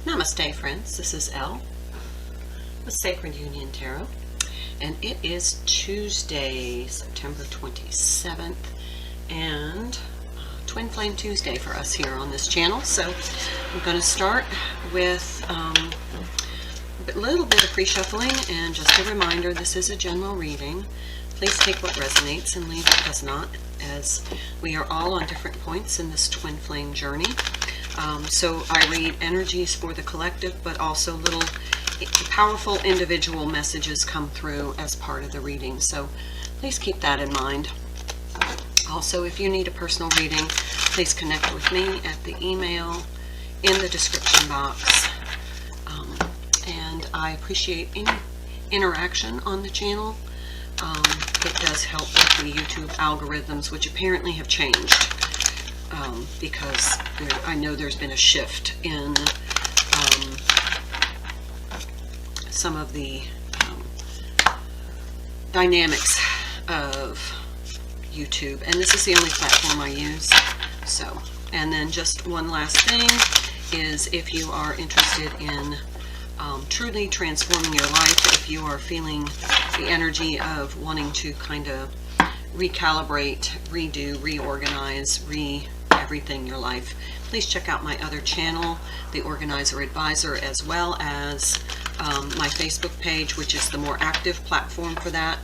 Namaste, friends. This is Elle with Sacred Union Tarot, and it is Tuesday, September 27th, and Twin Flame Tuesday for us here on this channel. So I'm going to start with a little bit of pre-shuffling, and just a reminder, this is a general reading. Please take what resonates and leave what does not, as we are all on different points in this twin flame journey. So I read energies for the collective, but also little powerful individual messages come through as part of the reading. So please keep that in mind. Also, if you need a personal reading, please connect with me at the email in the description box. And I appreciate any interaction on the channel. It does help with the YouTube algorithms, which apparently have changed. Because I know there's been a shift in some of the dynamics of YouTube, and this is the only platform I use. So, and then just one last thing is, if you are interested in truly transforming your life, if you are feeling the energy of wanting to kind of recalibrate, redo, reorganize, everything in your life, please check out my other channel, The Organizer Advisor, as well as my Facebook page, which is the more active platform for that,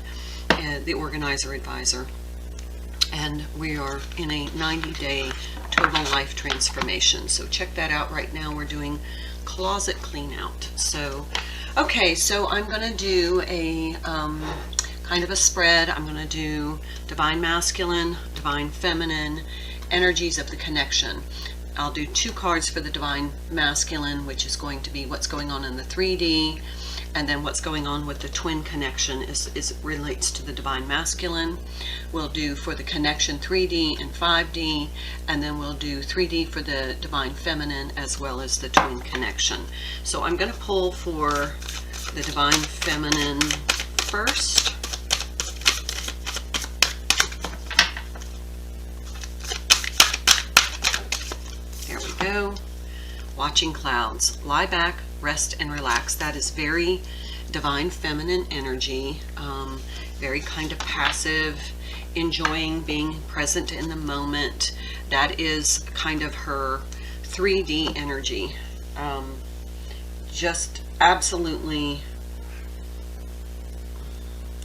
The Organizer Advisor. And we are in a 90-day total life transformation. So check that out. Right now we're doing closet clean out. So, okay, so I'm going to do a kind of a spread. I'm going to do Divine Masculine, Divine Feminine, energies of the connection. I'll do 2 cards for the Divine Masculine, which is going to be what's going on in the 3D, and then what's going on with the twin connection is relates to the Divine Masculine. We'll do for the connection 3D and 5D, and then we'll do 3D for the Divine Feminine as well as the twin connection. So I'm going to pull for the Divine Feminine first. Go. Watching clouds. Lie back, rest, and relax. That is very Divine Feminine energy. Very kind of passive, enjoying being present in the moment. That is kind of her 3D energy. Just absolutely,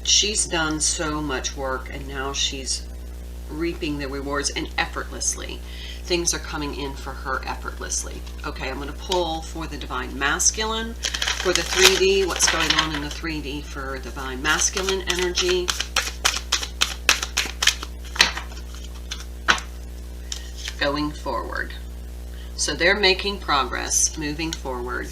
she's done so much work, and now she's reaping the rewards, and effortlessly. Things are coming in for her effortlessly. Okay, I'm going to pull for the Divine Masculine for the 3D. What's going on in the 3D for Divine Masculine energy? Going forward. So they're making progress, moving forward.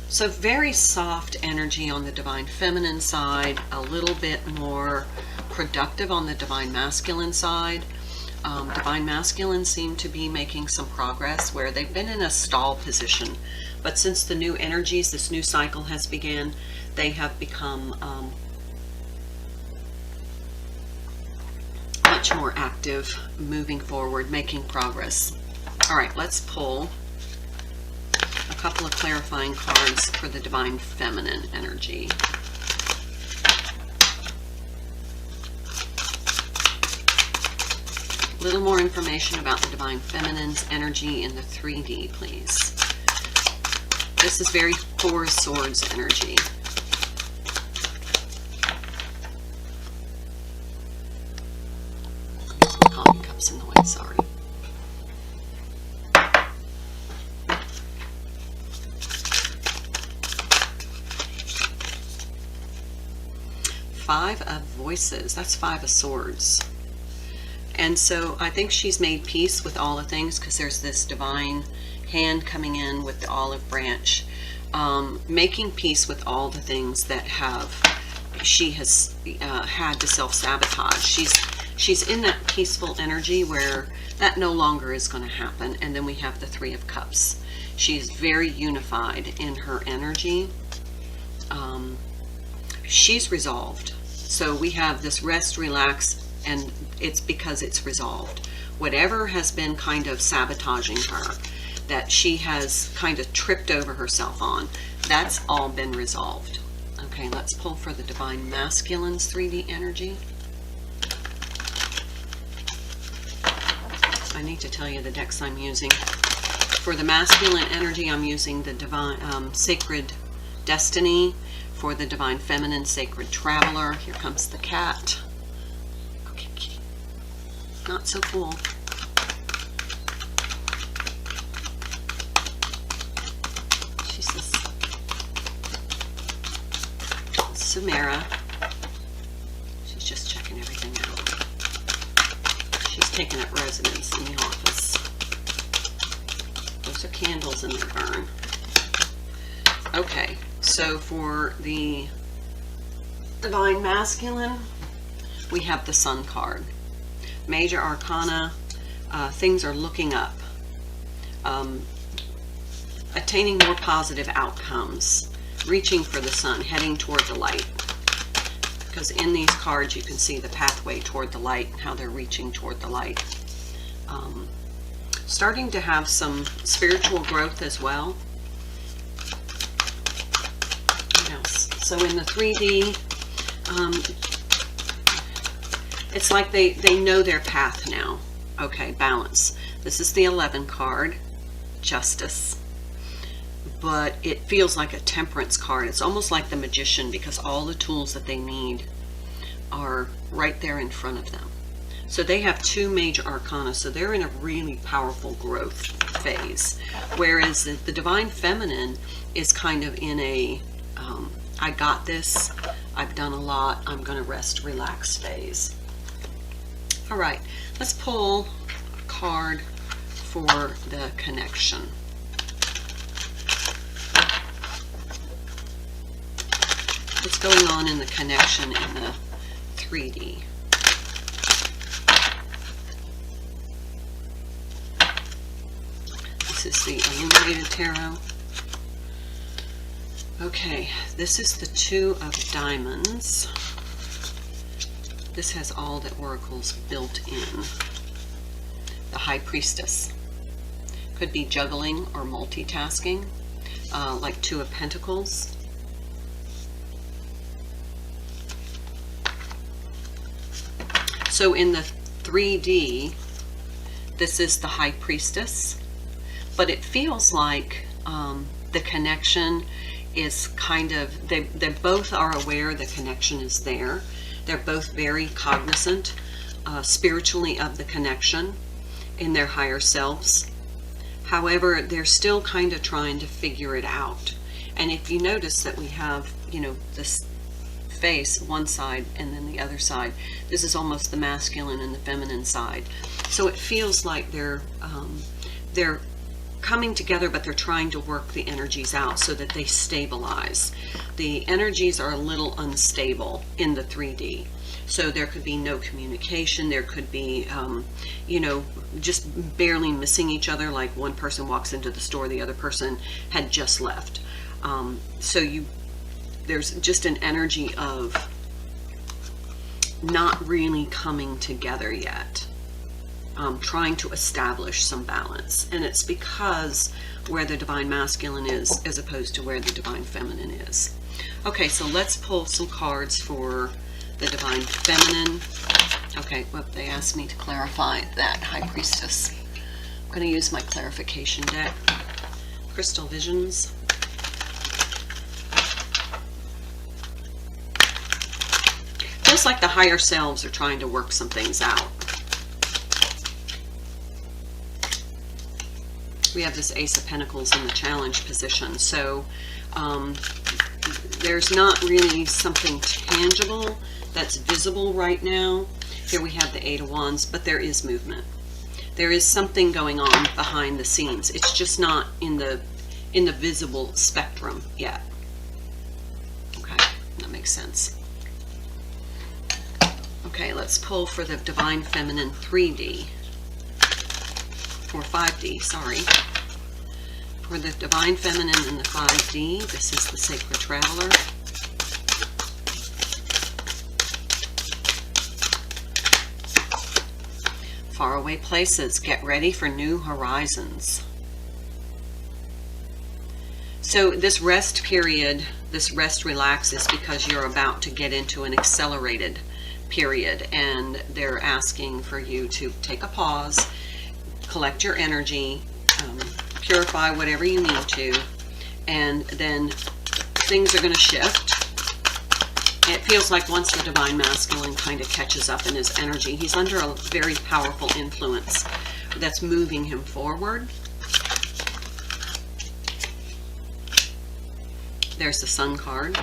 So very soft energy on the Divine Feminine side, a little bit more productive on the Divine Masculine side. Divine Masculine seem to be making some progress where they've been in a stall position. But since the new energies, this new cycle has began, they have become much more active, moving forward, making progress. All right, let's pull a couple of clarifying cards for the Divine Feminine energy. little more information about the Divine Feminine's energy in the 3D, please. This is very Four of Swords energy. Some coffee cups in the way, sorry. Five of Voices, that's Five of Swords. And so I think she's made peace with all the things, because there's this divine hand coming in with the olive branch, making peace with all the things that she has had to self-sabotage. She's in that peaceful energy where that no longer is going to happen. And then we have the Three of Cups. She's very unified in her energy. She's resolved. So we have this rest, relax, and it's because it's resolved. Whatever has been kind of sabotaging her, that she has kind of tripped over herself on, that's all been resolved. Okay, let's pull for the Divine Masculine's 3D energy. I need to tell you the decks I'm using. For the masculine energy, I'm using the Divine Sacred Destiny. For the Divine Feminine, Sacred Traveler. Here comes the cat. Okay, kitty. Not so cool. She's this Samara. She's just checking everything out. She's taking up residence in the office. Those are candles in their burn. Okay. So for the Divine Masculine, we have the Sun card. Major Arcana, things are looking up. Attaining more positive outcomes. Reaching for the sun, heading toward the light. Because in these cards you can see the pathway toward the light, how they're reaching toward the light. Starting to have some spiritual growth as well. So in the 3D, it's like they know their path now. Okay, balance. This is the 11 card, Justice. But it feels like a Temperance card. It's almost like the Magician, because all the tools that they need are right there in front of them. So they have two major arcana, so they're in a really powerful growth phase. Whereas the Divine Feminine is kind of in a I got this, I've done a lot, I'm going to rest, relax phase. All right, let's pull a card for the connection. What's going on in the connection in the 3D? This is the Illuminated Tarot. Okay, this is the Two of Diamonds. This has all the oracles built in. The High Priestess. Could be juggling or multitasking, like Two of Pentacles. So in the 3D, this is the High Priestess, but it feels like the connection is kind of, they both are aware the connection is there. They're both very cognizant spiritually of the connection in their higher selves. However, they're still kind of trying to figure it out. And if you notice that we have, you know, this face, one side, and then the other side, this is almost the masculine and the feminine side. So it feels like they're coming together, but they're trying to work the energies out so that they stabilize. The energies are a little unstable in the 3D. So there could be no communication. There could be, you know, just barely missing each other. Like one person walks into the store, the other person had just left. There's just an energy of not really coming together yet. Trying to establish some balance, and it's because where the Divine Masculine is as opposed to where the Divine Feminine is. Okay, so let's pull some cards for the Divine Feminine. Okay, well, they asked me to clarify that, High Priestess. I'm going to use my clarification deck. Crystal Visions. Feels like the higher selves are trying to work some things out. We have this Ace of Pentacles in the challenge position, so there's not really something tangible that's visible right now. Here we have the Eight of Wands, but there is movement. There is something going on behind the scenes. It's just not in the visible spectrum yet. Okay, that makes sense. Okay, let's pull for the Divine Feminine 3D. Or 5D, sorry. For the Divine Feminine in the 5D, this is the Sacred Traveler. Faraway places, get ready for new horizons. So this rest period, this rest relax is because you're about to get into an accelerated period, and they're asking for you to take a pause, collect your energy, purify whatever you need to, and then things are going to shift. It feels like once the Divine Masculine kind of catches up in his energy, he's under a very powerful influence that's moving him forward. There's the Sun card.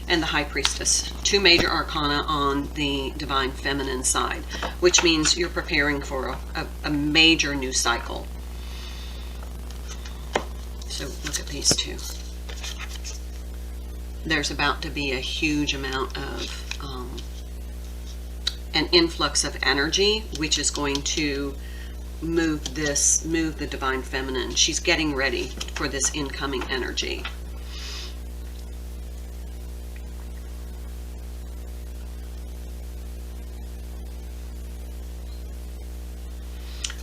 And the High Priestess. Two major arcana on the Divine Feminine side, which means you're preparing for a major new cycle. So look at these two. There's about to be a huge amount of an influx of energy, which is going to move the Divine Feminine. She's getting ready for this incoming energy.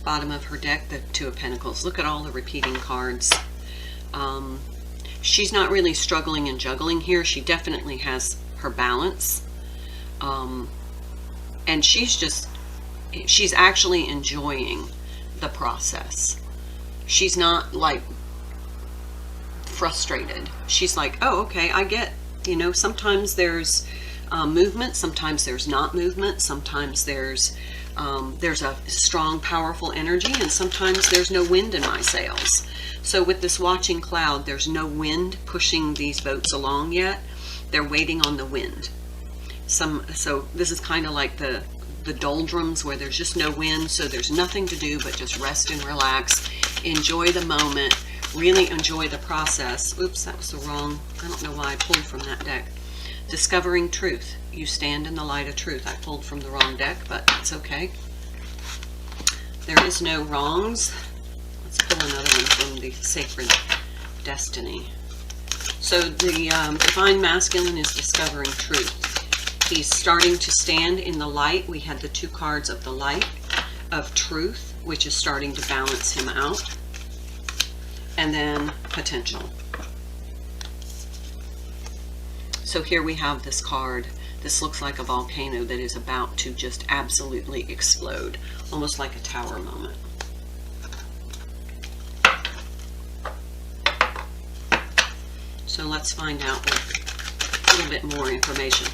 Bottom of her deck, the Two of Pentacles. Look at all the repeating cards. She's not really struggling and juggling here. She definitely has her balance. And she's actually enjoying the process. She's not like frustrated. She's like, oh, okay, I get, sometimes there's movement, sometimes there's not movement, sometimes there's a strong, powerful energy, and sometimes there's no wind in my sails. So with this watching cloud, there's no wind pushing these boats along yet. They're waiting on the wind. So this is kind of like the doldrums where there's just no wind, so there's nothing to do but just rest and relax, enjoy the moment, really enjoy the process. Oops, that was the wrong, I don't know why I pulled from that deck. Discovering truth. You stand in the light of truth. I pulled from the wrong deck, but it's okay. There is no wrongs. Let's pull another one from the Sacred Destiny. So the Divine Masculine is discovering truth. He's starting to stand in the light. We had the two cards of the light, of truth, which is starting to balance him out. And then potential. So here we have this card. This looks like a volcano that is about to just absolutely explode, almost like a tower moment. So let's find out a little bit more information.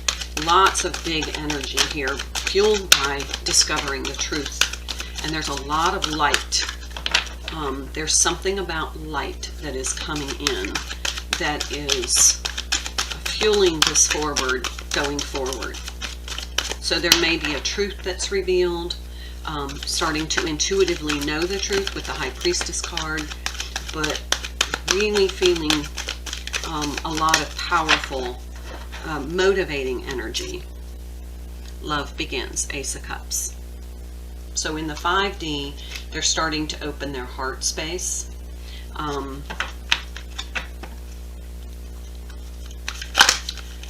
Lots of big energy here, fueled by discovering the truth. And there's a lot of light. There's something about light that is coming in that is fueling this forward, going forward. So there may be a truth that's revealed, starting to intuitively know the truth with the High Priestess card, but really feeling a lot of powerful, motivating energy. Love begins, Ace of Cups. So in the 5D, they're starting to open their heart space.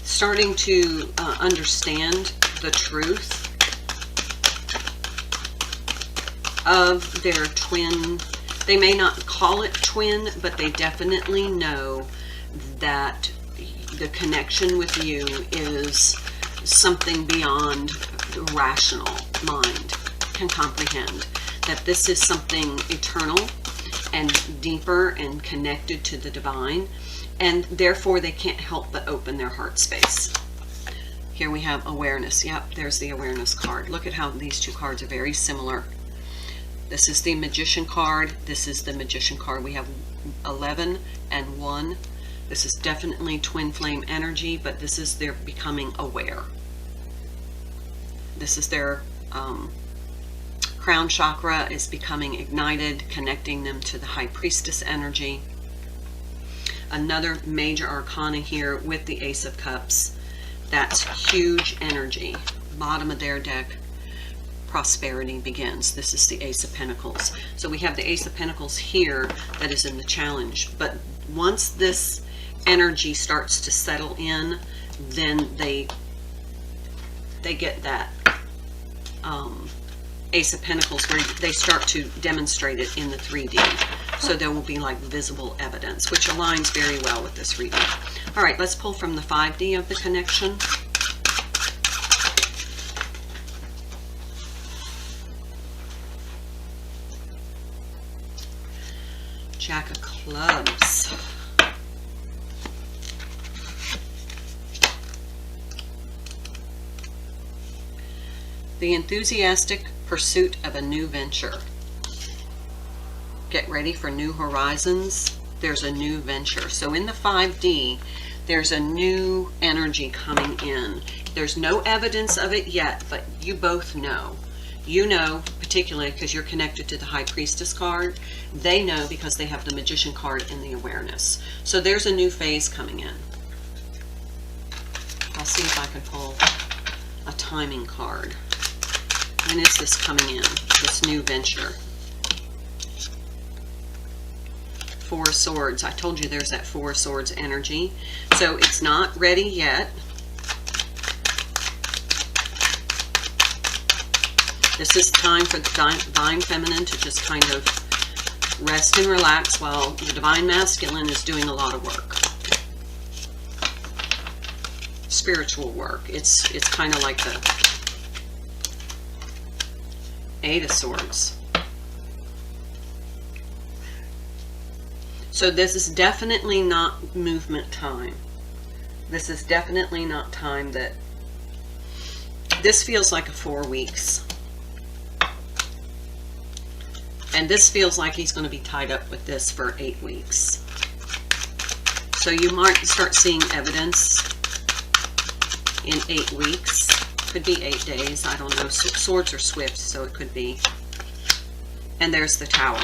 Starting to understand the truth of their twin They may not call it twin, but they definitely know that the connection with you is something beyond the rational mind can comprehend. That this is something eternal and deeper and connected to the divine, and therefore they can't help but open their heart space. Here we have awareness. Yep, there's the awareness card. Look at how these two cards are very similar. This is the Magician card. This is the Magician card. We have 11 and 1. This is definitely twin flame energy, but this is their becoming aware. This is their crown chakra is becoming ignited, connecting them to the High Priestess energy. Another major arcana here with the Ace of Cups. That's huge energy. Bottom of their deck, prosperity begins. This is the Ace of Pentacles. So we have the Ace of Pentacles here that is in the challenge. But once this energy starts to settle in, then they get that Ace of Pentacles where they start to demonstrate it in the 3D. So there will be like visible evidence, which aligns very well with this reading. All right, let's pull from the 5D of the connection. Jack of Clubs. The enthusiastic pursuit of a new venture. Get ready for new horizons. There's a new venture. So in the 5D, there's a new energy coming in. There's no evidence of it yet, but you both know. You know, particularly because you're connected to the High Priestess card. They know because they have the Magician card in the awareness. So there's a new phase coming in. I'll see if I can pull a timing card. When is this coming in, this new venture? Four of Swords. I told you there's that Four of Swords energy. So it's not ready yet. This is time for the Divine Feminine to just kind of rest and relax while the Divine Masculine is doing a lot of work. Spiritual work. It's kind of like the Eight of Swords. So this is definitely not movement time. This is definitely not time that... This feels like a 4 weeks. And this feels like he's going to be tied up with this for 8 weeks. So you might start seeing evidence in 8 weeks. Could be 8 days. I don't know. Swords are swift, so it could be. And there's the Tower.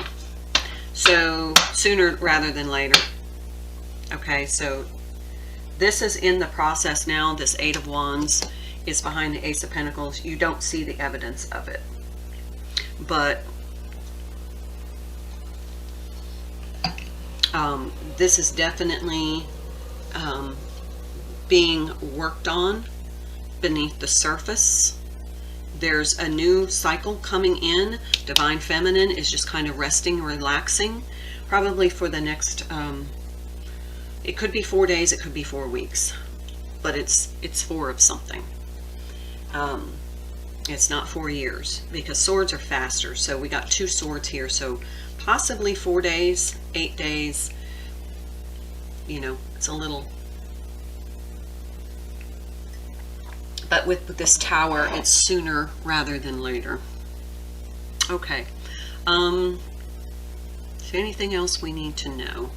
So sooner rather than later. Okay, so this is in the process now. This Eight of Wands is behind the Ace of Pentacles. You don't see the evidence of it. But this is definitely being worked on beneath the surface. There's a new cycle coming in. Divine Feminine is just kind of resting, relaxing, probably for the next, it could be 4 days, it could be 4 weeks, but it's 4 of something. It's not 4 years, because swords are faster. So we got 2 swords here, so possibly 4 days, 8 days, you know, it's a little. But with this Tower, it's sooner rather than later. Okay. Is there anything else we need to know?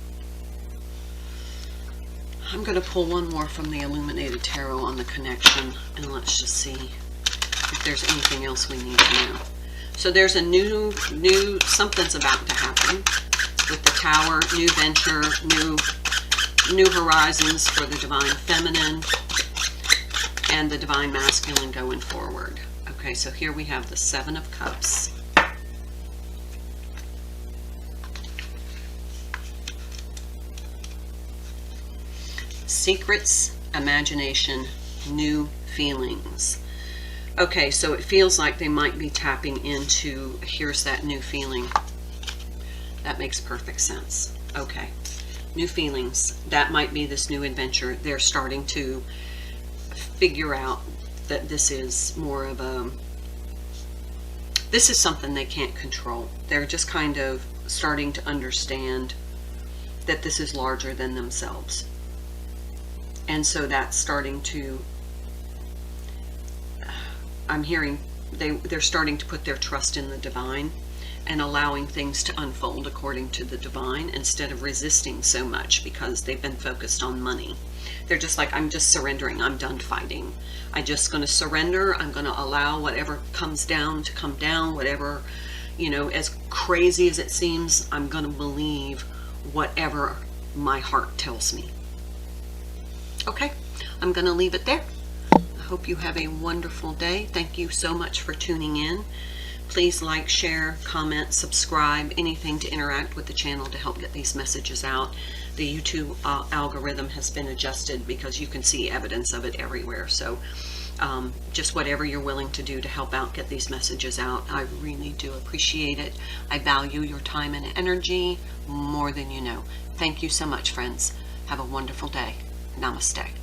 I'm going to pull one more from the Illuminated Tarot on the connection, and let's just see if there's anything else we need to know. So there's a new something's about to happen with the Tower, new venture, new horizons for the Divine Feminine and the Divine Masculine going forward. Okay, so here we have the Seven of Cups. Secrets, imagination, new feelings. Okay, so it feels like they might be tapping into, here's that new feeling. That makes perfect sense. Okay. New feelings. That might be this new adventure. They're starting to figure out that this is more of a, this is something they can't control. They're just kind of starting to understand that this is larger than themselves. And so that's starting to, I'm hearing they're starting to put their trust in the divine and allowing things to unfold according to the divine instead of resisting so much because they've been focused on money. They're just like, I'm just surrendering. I'm done fighting. I'm just going to surrender. I'm going to allow whatever comes down to come down, whatever, you know, as crazy as it seems, I'm going to believe whatever my heart tells me. Okay, I'm going to leave it there. I hope you have a wonderful day. Thank you so much for tuning in. Please like, share, comment, subscribe, anything to interact with the channel to help get these messages out. The YouTube algorithm has been adjusted because you can see evidence of it everywhere. So just whatever you're willing to do to help out get these messages out, I really do appreciate it. I value your time and energy more than you know. Thank you so much, friends. Have a wonderful day. Namaste.